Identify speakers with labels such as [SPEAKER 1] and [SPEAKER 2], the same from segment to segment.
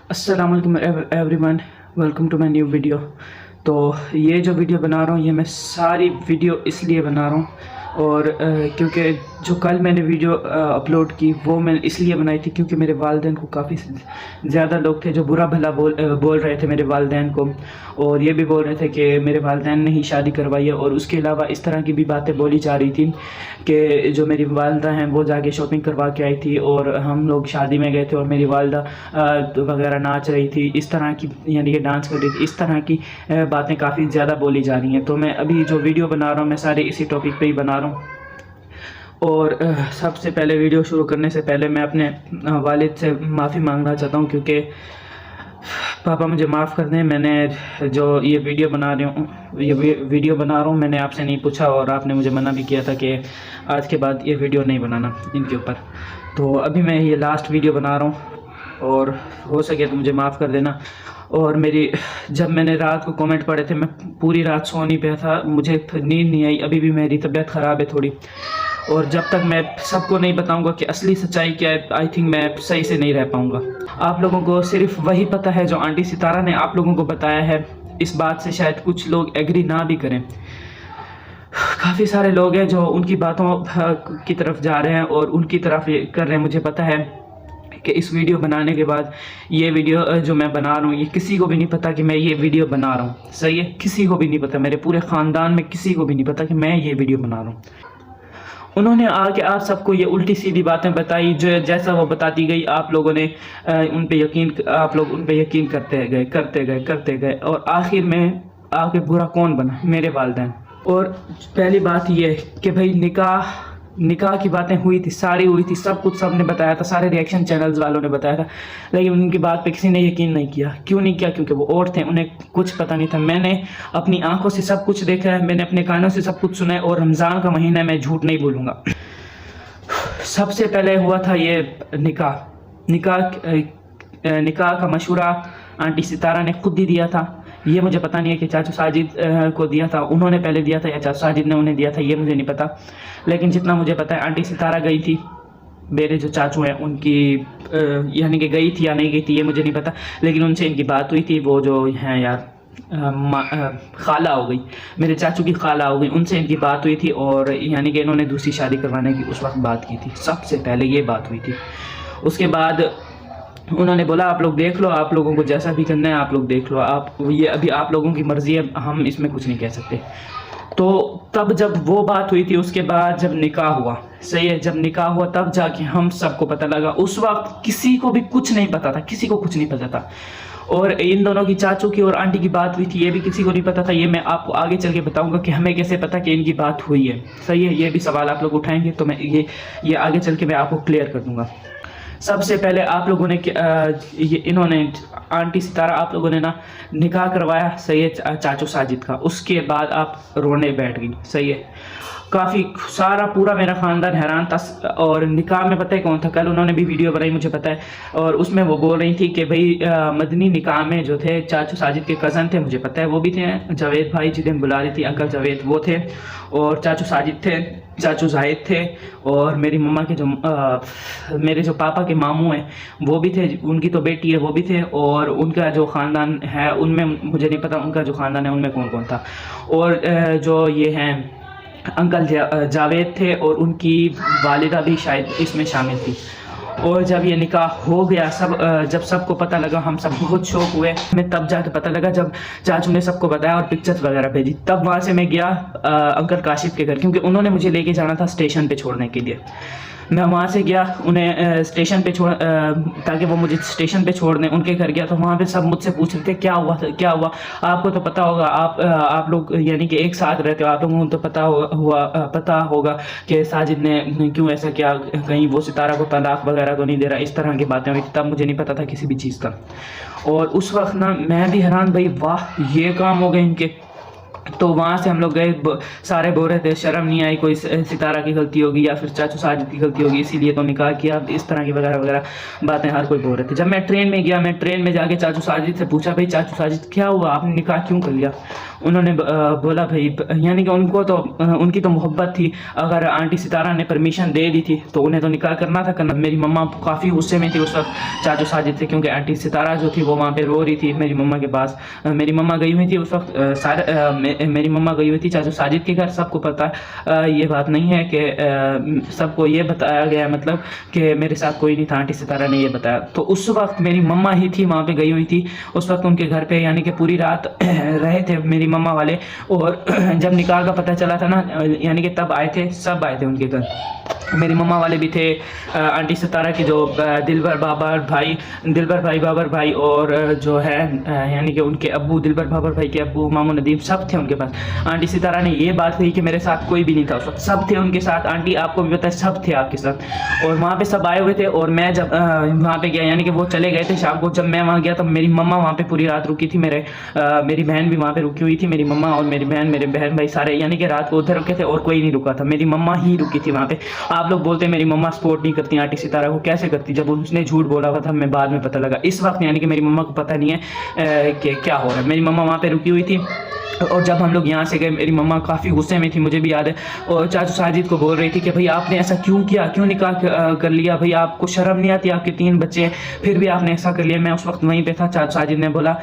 [SPEAKER 1] अस्सलाम वालेकुम everyone, welcome to my new video. तो ये जो वीडियो बना रहा हूँ ये मैं सारी वीडियो इसलिए बना रहा हूँ और क्योंकि जो कल मैंने वीडियो अपलोड की वो मैंने इसलिए बनाई थी क्योंकि मेरे वालिदैन को काफ़ी ज़्यादा लोग थे जो बुरा भला बोल रहे थे मेरे वालिदैन को, और ये भी बोल रहे थे कि मेरे वालिदैन ने ही शादी करवाई है। और उसके अलावा इस तरह की भी बातें बोली जा रही थी कि जो मेरी वालदा हैं वो जाके शॉपिंग करवा के आई थी और हम लोग शादी में गए थे और मेरी वालदा वगैरह नाच रही थी, इस तरह की यानी कि डांस कर रही थी। इस तरह की बातें काफ़ी ज़्यादा बोली जा रही हैं। तो मैं अभी जो वीडियो बना रहा हूँ मैं सारे इसी टॉपिक पे ही बना रहा हूँ। और सबसे पहले वीडियो शुरू करने से पहले मैं अपने वालिद से माफ़ी मांगना चाहता हूँ क्योंकि पापा मुझे माफ़ कर दें। मैंने जो ये वीडियो बना रहा हूँ मैंने आपसे नहीं पूछा और आपने मुझे मना भी किया था कि आज के बाद ये वीडियो नहीं बनाना इनके ऊपर। तो अभी मैं ये लास्ट वीडियो बना रहा हूँ और हो सके तो मुझे माफ़ कर देना। और जब मैंने रात को कमेंट पढ़े थे मैं पूरी रात सो नहीं पाया था, मुझे नींद नहीं आई। अभी भी मेरी तबीयत ख़राब है थोड़ी, और जब तक मैं सबको नहीं बताऊंगा कि असली सच्चाई क्या है आई थिंक मैं सही से नहीं रह पाऊंगा। आप लोगों को सिर्फ वही पता है जो आंटी सितारा ने आप लोगों को बताया है। इस बात से शायद कुछ लोग एग्री ना भी करें। काफ़ी सारे लोग हैं जो उनकी बातों की तरफ जा रहे हैं और उनकी तरफ ये कर रहे हैं। मुझे पता है कि इस वीडियो बनाने के बाद ये वीडियो जो मैं बना रहा हूँ ये किसी को भी नहीं पता कि मैं ये वीडियो बना रहा हूँ। सही है, किसी को भी नहीं पता, मेरे पूरे ख़ानदान में किसी को भी नहीं पता कि मैं ये वीडियो बना रहा हूँ। उन्होंने आके आप सबको ये उल्टी सीधी बातें बताई जो जैसा वो बताती गई आप लोगों ने आप लोग उन पे यकीन करते गए और आखिर में आके बुरा कौन बना? मेरे वालिदैन। और पहली बात ये कि भाई निकाह की बातें हुई थी, सारी हुई थी, सब कुछ सबने बताया था, सारे रिएक्शन चैनल्स वालों ने बताया था, लेकिन उनकी बात पे किसी ने यकीन नहीं किया। क्यों नहीं किया? क्योंकि वो और थे, उन्हें कुछ पता नहीं था। मैंने अपनी आंखों से सब कुछ देखा है, मैंने अपने कानों से सब कुछ सुना है, और रमज़ान का महीना है, मैं झूठ नहीं बोलूँगा। सबसे पहले हुआ था ये निकाह का मशवरा आंटी सितारा ने खुद ही दिया था। ये मुझे पता नहीं है कि चाचू साजिद को दिया था, उन्होंने पहले दिया था या चाचू साजिद ने उन्हें दिया था, ये मुझे नहीं पता। लेकिन जितना मुझे पता है आंटी सितारा गई थी, मेरे जो चाचू हैं उनकी यानी कि गई थी या नहीं गई थी ये मुझे नहीं पता, लेकिन उनसे इनकी बात हुई थी। वो जो हैं यार खाला हो गई, मेरे चाचू की खाला हो गई, उनसे इनकी बात हुई थी और यानी कि इन्होंने दूसरी शादी करवाने की उस वक्त बात की थी। सबसे पहले ये बात हुई थी। उसके बाद उन्होंने बोला आप लोग देख लो, आप लोगों को जैसा भी करना है आप लोग देख लो, ये अभी आप लोगों की मर्ज़ी है, हम इसमें कुछ नहीं कह सकते। तो तब जब वो बात हुई थी उसके बाद जब निकाह हुआ, सही है, जब निकाह हुआ तब जाके हम सबको पता लगा। उस वक्त किसी को भी कुछ नहीं पता था, किसी को कुछ नहीं पता था। और इन दोनों की, चाचू की और आंटी की बात हुई थी, ये भी किसी को नहीं पता था। ये मैं आपको आगे चल के बताऊंगा कि हमें कैसे पता कि इनकी बात हुई है। सही है, ये भी सवाल आप लोग उठाएंगे तो मैं ये आगे चल के मैं आपको क्लियर कर दूंगा। सबसे पहले आप लोगों ने इन्होंने आंटी सितारा आप लोगों ने ना निकाह करवाया, सही है, चाचू साजिद का। उसके बाद आप रोने बैठ गई, सही है। काफ़ी सारा पूरा मेरा ख़ानदान हैरान था। और निकाह में पता है कौन था? कल उन्होंने भी वीडियो बनाई मुझे पता है, और उसमें वो बोल रही थी कि भाई मदनी निकाह में जो थे चाचू साजिद के कज़न थे, मुझे पता है वो भी थे, जावेद भाई जिन्हें बुला रही थी अंकल जावेद वो थे, और चाचू साजिद थे, चाचू जाहिद थे, और मेरी मम्मा के मेरे जो पापा के मामू हैं वो भी थे, उनकी तो बेटी है वो भी थे, और उनका जो ख़ानदान है उनमें मुझे नहीं पता उनका जो ख़ानदान है उनमें कौन कौन था। और जो ये हैं अंकल जावेद थे और उनकी वालिदा भी शायद इसमें शामिल थी। और जब ये निकाह हो गया जब सबको पता लगा, हम सब बहुत शौक हुए। हमें तब जाके पता लगा जब चाचू ने सबको बताया और पिक्चर्स वगैरह भेजी। तब वहाँ से मैं गया अंकल काशिफ के घर, क्योंकि उन्होंने मुझे लेके जाना था स्टेशन पे छोड़ने के लिए। मैं वहाँ से गया उन्हें स्टेशन पे ताकि वो मुझे स्टेशन पे छोड़ दें। उनके घर गया तो वहाँ पे सब मुझसे पूछ रहे थे क्या हुआ क्या हुआ। आपको तो पता होगा, आप लोग यानी कि एक साथ रहते हो, आप लोगों को तो पता होगा कि साजिद ने क्यों ऐसा किया, कहीं वो सितारा को तलाक वगैरह तो नहीं दे रहा। इस तरह की बातें हुई थी। तब मुझे नहीं पता था किसी भी चीज़ का। और उस वक्त ना मैं भी हैरान, भाई वाह ये काम हो गए इनके। तो वहाँ से हम लोग गए, सारे बोल रहे थे शर्म नहीं आई, कोई सितारा की गलती होगी या फिर चाचू साजिद की गलती होगी इसीलिए तो निकाह किया, इस तरह की वगैरह वगैरह बातें हर कोई बोल रहे थे। जब मैं ट्रेन में गया, मैं ट्रेन में जाके चाचू साजिद से पूछा, भाई चाचू साजिद क्या हुआ, आपने निकाह क्यों कर लिया? उन्होंने बोला भाई, यानी कि उनको तो उनकी तो मोहब्बत थी, अगर आंटी सितारा ने परमिशन दे दी थी तो उन्हें तो निकाह करना था करना। मेरी मम्मा काफ़ी गुस्से में थी उस वक्त चाचू साजिद से, क्योंकि आंटी सितारा जो थी वो वहाँ पे रो रही थी मेरी मम्मा के पास। मेरी मम्मा गई हुई थी उस वक्त, मेरी मम्मा गई हुई थी चाचू साजिद के घर। सबको पता ये बात नहीं है कि सबको ये बताया गया, मतलब कि मेरे साथ कोई नहीं था, आंटी सितारा ने ये बताया। तो उस वक्त मेरी मम्मा ही थी वहाँ पे गई हुई थी उस वक्त उनके घर पे, यानी कि पूरी रात रहे थे मेरी मम्मा वाले। और जब निकाह का पता चला था ना, यानी कि तब आए थे, सब आए थे उनके घर, मेरी मम्मा वाले भी थे, आंटी सितारा की जो दिलबर बाबर भाई और जो है यानी कि उनके अब्बू, दिलबर बाबर भाई के अब्बू मामू नदीम, सब थे उनके पास। आंटी सितारा ने ये बात कही कि मेरे साथ कोई भी नहीं था उस वक्त, सब थे उनके साथ, आंटी आपको भी पता है सब थे आपके साथ। और वहाँ पे सब आए हुए थे। और मैं जब वहाँ पे गया, यानी कि वो चले गए थे शाम को, जब मैं वहाँ गया तो मेरी मम्मा वहाँ पे पूरी रात रुकी थी, मेरी बहन भी वहाँ पे रुकी हुई थी, मेरी मम्मा और मेरी बहन, मेरे बहन भाई सारे, यानी कि रात को उधर रुके थे और कोई नहीं रुका था, मेरी मम्मा ही रुकी थी वहाँ पे। आप लोग बोलते हैं मेरी मम्मा सपोर्ट नहीं करती आंटी सितारा को, कैसे करती, जब उसने झूठ बोला हुआ था, हमें बाद में पता लगा। इस वक्त यानी कि मेरी मम्मा को पता नहीं है कि क्या हो रहा है। मेरी मम्मा वहाँ पे रुकी हुई थी। और जब हम लोग यहाँ से गए, मेरी मम्मा काफ़ी गुस्से में थी, मुझे भी याद है, और चाचू साजिद को बोल रही थी कि भाई आपने ऐसा क्यों किया, क्यों निकाह कर लिया, भाई आपको शर्म नहीं आती, आपके 3 बच्चे हैं फिर भी आपने ऐसा कर लिया। मैं उस वक्त वहीं पे था। चाचू साजिद ने बोला,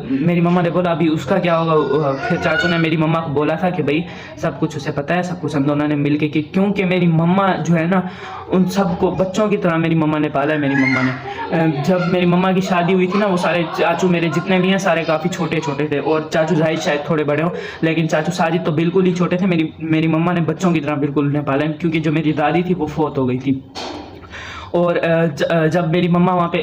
[SPEAKER 1] मेरी मम्मा ने बोला अभी उसका क्या होगा। फिर चाचू ने मेरी मम्मा को बोला था कि भाई सब कुछ उसे पता है, सब कुछ हम दोनों ने मिल के की, क्योंकि मेरी मम्मा जो है ना, उन सबको बच्चों की तरह मेरी मम्मा ने पाला है। मेरी मम्मा ने, जब मेरी मम्मा की शादी हुई थी ना, वो सारे चाचू मेरे जितने भी हैं सारे काफ़ी छोटे छोटे थे, और चाचू जाहिद शायद थोड़े बड़े हों, लेकिन चाचू साजिद तो बिल्कुल ही छोटे थे। मेरी मम्मा ने बच्चों की तरह बिल्कुल उन्हें पाला, क्योंकि जो मेरी दादी थी वो फौत हो गई थी। और जब मेरी मम्मा वहाँ पे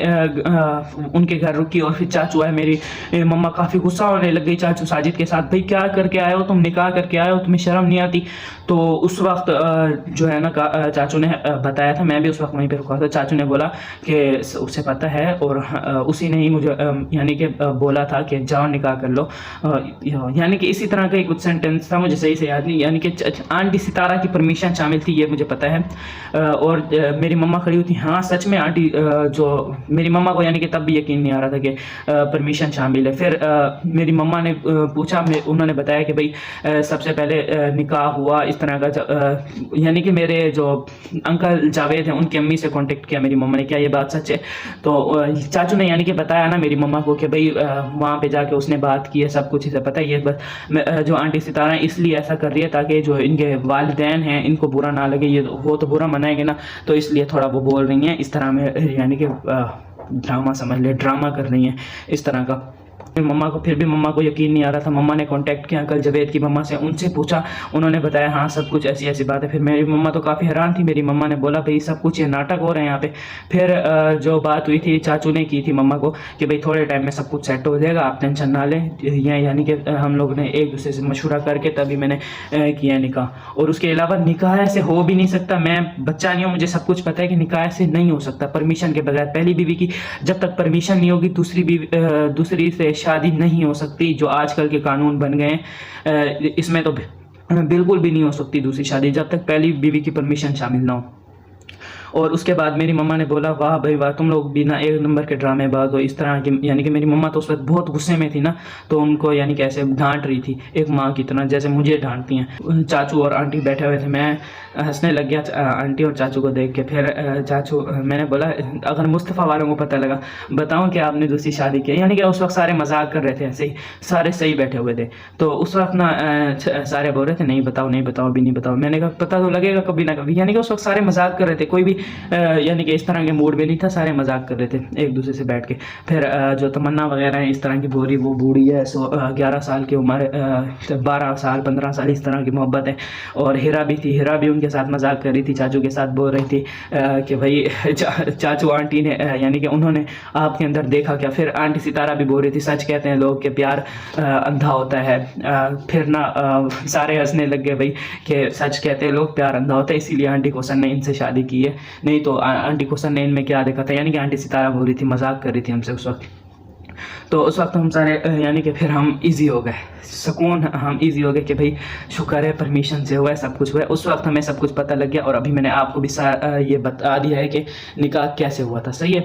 [SPEAKER 1] उनके घर रुकी और फिर चाचू आए, मेरी मम्मा काफ़ी गुस्सा होने लग गई चाचू साजिद के साथ, भाई क्या करके आए हो तुम, निकाह करके आए हो, तुम्हें शर्म नहीं आती। तो उस वक्त जो है ना चाचू ने बताया था, मैं भी उस वक्त वहीं पे रुका था, चाचू ने बोला कि उसे पता है, और उसी ने ही मुझे यानी कि बोला था कि जाओ निकाह कर लो, यानी कि इसी तरह का कुछ सेंटेंस था, मुझे सही से याद नहीं, यानी कि आंटी सितारा की परमिशन शामिल थी, ये मुझे पता है। और मेरी मम्मा खड़ी हुई थी, हाँ सच में आंटी, जो मेरी मम्मा को यानी कि तब भी यकीन नहीं आ रहा था कि परमिशन शामिल है। फिर मेरी मम्मा ने पूछा, उन्होंने बताया कि भाई सबसे पहले निकाह हुआ इस तरह का, यानी कि मेरे जो अंकल जावेद हैं उनकी अम्मी से कांटेक्ट किया मेरी मम्मा ने, क्या ये बात सच है? तो चाचू ने यानी कि बताया ना मेरी मम्मा को कि भाई वहाँ पे जाके उसने बात की है, सब कुछ इसे पता है, ये बस जो आंटी सितारा इसलिए ऐसा कर रही है ताकि जो इनके वालिदैन हैं इनको बुरा ना लगे, ये वो तो बुरा मनाएंगे ना, तो इसलिए थोड़ा वो बोल रही हैं इस तरह में, यानी कि ड्रामा समझ ले, ड्रामा कर रही हैं इस तरह का। मम्मा को फिर भी मम्मा को यकीन नहीं आ रहा था। मम्मा ने कांटेक्ट किया अंकल जवेद की मम्मा से, उनसे पूछा, उन्होंने बताया हाँ सब कुछ ऐसी ऐसी बात है। फिर मेरी मम्मा तो काफ़ी हैरान थी, मेरी मम्मा ने बोला भाई सब कुछ ये नाटक हो रहे हैं यहाँ पे। फिर जो बात हुई थी चाचू ने की थी मम्मा को कि भाई थोड़े टाइम में सब कुछ सेट हो जाएगा, आप टेंशन ना लें, यानी कि हम लोग ने एक दूसरे से मशवरा करके तभी मैंने किया निकाह। और उसके अलावा निकाह ऐसे हो भी नहीं सकता, मैं बच्चा नहीं हूँ, मुझे सब कुछ पता है कि निकाह ऐसे नहीं हो सकता परमिशन के बगैर। पहली बीवी की जब तक परमिशन नहीं होगी दूसरी से शादी नहीं हो सकती, जो आजकल के कानून बन गए हैं इसमें तो बिल्कुल भी नहीं हो सकती दूसरी शादी जब तक पहली बीवी की परमिशन शामिल ना हो। और उसके बाद मेरी मम्मा ने बोला वाह भाई वाह, तुम लोग भी ना एक नंबर के ड्रामेबाज हो इस तरह की, यानी कि मेरी मम्मा तो उस वक्त बहुत गुस्से में थी ना, तो उनको यानी कि ऐसे डांट रही थी एक माँ की तरह, जैसे मुझे डांटती हैं। चाचू और आंटी बैठे हुए थे, मैं हंसने लग गया आंटी और चाचू को देख के। फिर चाचू, मैंने बोला अगर मुस्तफ़ा वालों को पता लगा बताऊँ कि आपने दूसरी शादी की, यानी कि उस वक्त सारे मजाक कर रहे थे, ऐसे ही सारे सही बैठे हुए थे। तो उस वक्त ना सारे बोल रहे थे नहीं बताओ नहीं बताओ अभी नहीं बताओ। मैंने कहा पता तो लगेगा कभी ना कभी, यानी कि उस वक्त सारे मजाक कर रहे थे, कोई भी यानी कि इस तरह के मूड में नहीं था, सारे मजाक कर रहे थे एक दूसरे से बैठ के। फिर जो तमन्ना वगैरह है इस तरह की बोरी, वो बूढ़ी है 11 साल की उम्र, 12 साल 15 साल इस तरह की मोहब्बत है। और हीरा भी थी, हीरा भी उनके साथ मजाक कर रही थी, चाचू के साथ बोल रही थी कि भाई चाचू आंटी ने यानी कि उन्होंने आपके अंदर देखा क्या। फिर आंटी सितारा भी बोल रही थी सच कहते हैं लोग कि प्यार अंधा होता है। फिर ना सारे हंसने लग गए भाई कि सच कहते हैं लोग प्यार अंधा होता है, इसीलिए आंटी कोसन ने इनसे शादी की है, नहीं तो आंटी कोसन ने इनमें क्या देखा था। यानी कि आंटी सितारा बोल रही थी, मजाक कर रही थी हमसे उस वक्त। तो उस वक्त हम सारे यानी कि फिर हम इजी हो गए, सुकून, हम इजी हो गए कि भाई शुक्र है परमिशन से हुआ है, सब कुछ हुआ है। उस वक्त हमें सब कुछ पता लग गया और अभी मैंने आपको भी ये बता दिया है कि निकाह कैसे हुआ था। सही है।